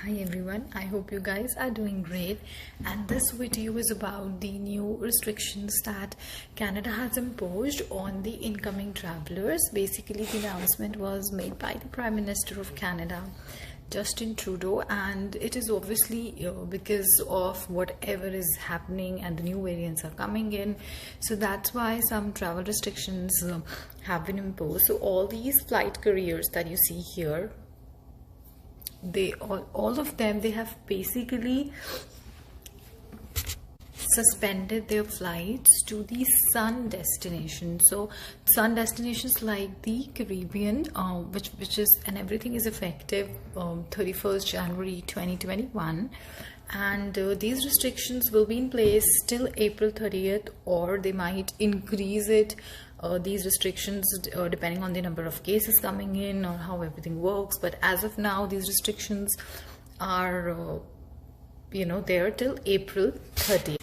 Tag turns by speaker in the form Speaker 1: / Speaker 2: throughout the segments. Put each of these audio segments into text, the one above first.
Speaker 1: Hi everyone, I hope you guys are doing great, and this video is about the new restrictions that Canada has imposed on the incoming travelers. Basically, the announcement was made by the Prime Minister of Canada, Justin Trudeau, and it is obviously because of whatever is happening and the new variants are coming in. So that's why some travel restrictions have been imposed. So all these flight carriers that you see here, they all of them, they have basically suspended their flights to the sun destinations. So sun destinations like the Caribbean, which is, and everything is effective 31st January 2021, and these restrictions will be in place till April 30th, or they might increase it, these restrictions depending on the number of cases coming in or how everything works. But as of now, these restrictions are there till April 30th.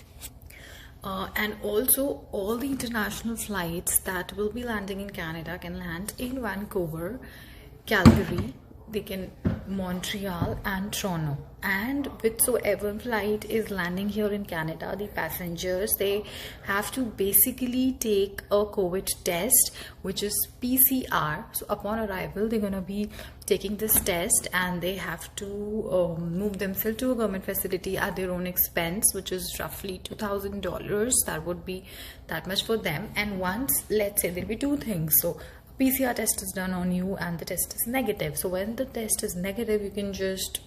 Speaker 1: And also, all the international flights that will be landing in Canada can land in Vancouver, Calgary, they can Montreal and Toronto. And whichsoever flight is landing here in Canada, the passengers, they have to basically take a COVID test, which is PCR. So upon arrival, they're gonna be taking this test, and they have to move themselves to a government facility at their own expense, which is roughly $2,000. That would be that much for them. And once, let's say there'll be two things. So PCR test is done on you and the test is negative. So when the test is negative, you can just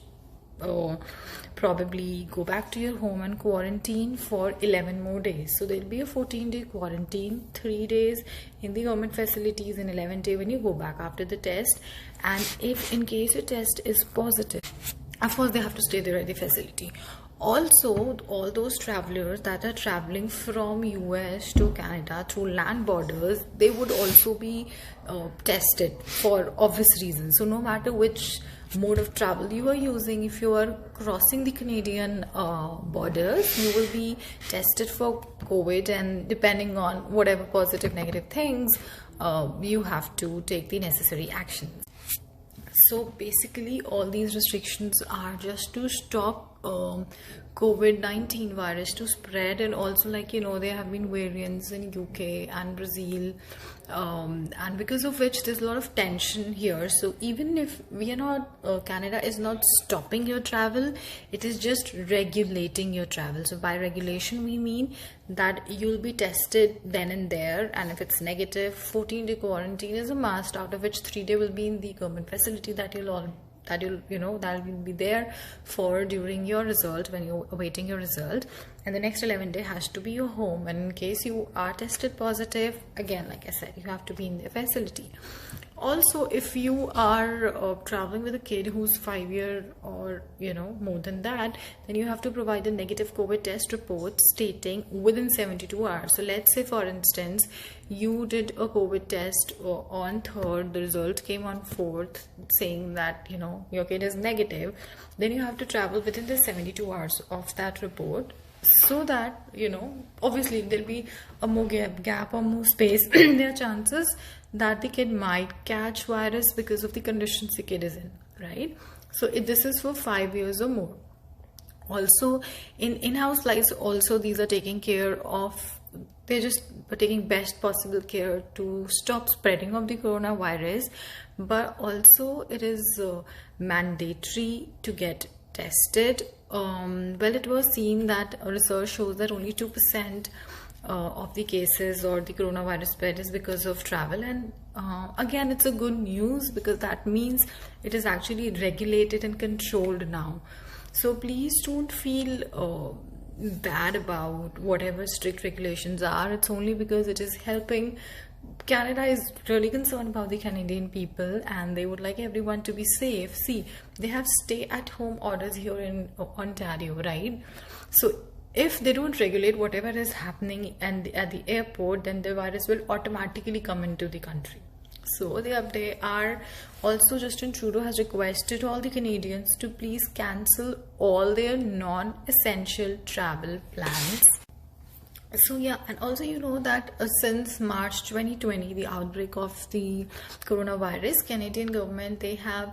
Speaker 1: probably go back to your home and quarantine for 11 more days. So there'll be a 14-day quarantine, 3 days in the government facilities, and 11 days when you go back after the test. And if in case your test is positive, of course they have to stay there at the facility. Also, all those travelers that are traveling from US to Canada through land borders, they would also be tested for obvious reasons. So no matter which mode of travel you are using, if you are crossing the Canadian borders, you will be tested for COVID, and depending on whatever positive, negative things, you have to take the necessary actions. So basically, all these restrictions are just to stop COVID-19 virus to spread. And also, there have been variants in UK and Brazil, and because of which there's a lot of tension here. So even if we are not, Canada is not stopping your travel, it is just regulating your travel. So by regulation, we mean that you'll be tested then and there, and if it's negative, 14-day quarantine is a must, out of which 3 days will be in the government facility that will be there for during your result, when you're awaiting your result. And the next 11 days has to be your home. And in case you are tested positive, again, like I said, you have to be in the facility. Also, if you are traveling with a kid who's 5 years or more than that, then you have to provide a negative COVID test report stating within 72 hours. So let's say, for instance, you did a COVID test on 3rd, the result came on 4th saying that your kid is negative, then you have to travel within the 72 hours of that report, so that obviously there'll be a more gap or more space. There are chances that the kid might catch virus because of the conditions the kid is in, right? So this is for 5 years or more. Also, in-house flights, also these are taking care of, they're just taking best possible care to stop spreading of the coronavirus. But also it is mandatory to get tested. Well, it was seen that research shows that only 2% of the cases or the coronavirus spread is because of travel. And again, it's a good news, because that means it is actually regulated and controlled now. So please don't feel bad about whatever strict regulations are. It's only because it is helping. Canada is really concerned about the Canadian people, and they would like everyone to be safe. See, they have stay-at-home orders here in Ontario, right? So if they don't regulate whatever is happening at the airport, then the virus will automatically come into the country. So they are also, Justin Trudeau has requested all the Canadians to please cancel all their non-essential travel plans. So yeah, and also you know that since March 2020, the outbreak of the coronavirus, Canadian government, they have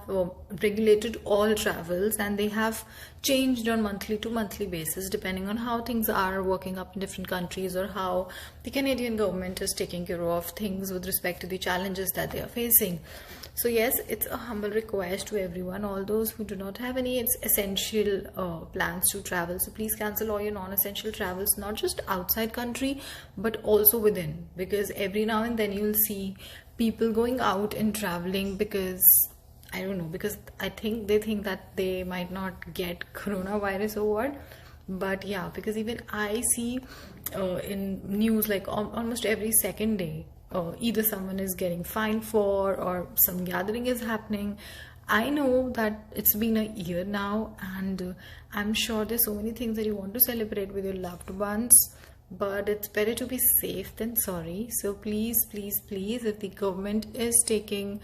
Speaker 1: regulated all travels, and they have changed on monthly to monthly basis depending on how things are working up in different countries, or how the Canadian government is taking care of things with respect to the challenges that they are facing. So yes, it's a humble request to everyone, all those who do not have any essential plans to travel. So please cancel all your non-essential travels, not just outside country, but also within. Because every now and then you'll see people going out and traveling because, I don't know, because I think they think that they might not get coronavirus or what. But yeah, because even I see in news like almost every second day, either someone is getting fined for, or some gathering is happening. I know that it's been a year now, and I'm sure there's so many things that you want to celebrate with your loved ones, but it's better to be safe than sorry. So please, please, please, if the government is taking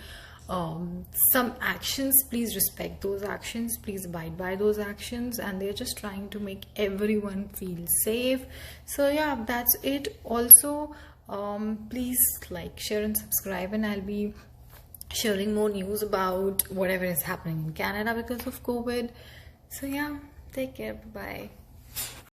Speaker 1: some actions, please respect those actions, please abide by those actions, and they're just trying to make everyone feel safe. So yeah, that's it. Also, please like, share and subscribe, and I'll be sharing more news about whatever is happening in Canada because of COVID. So yeah, take care. Bye.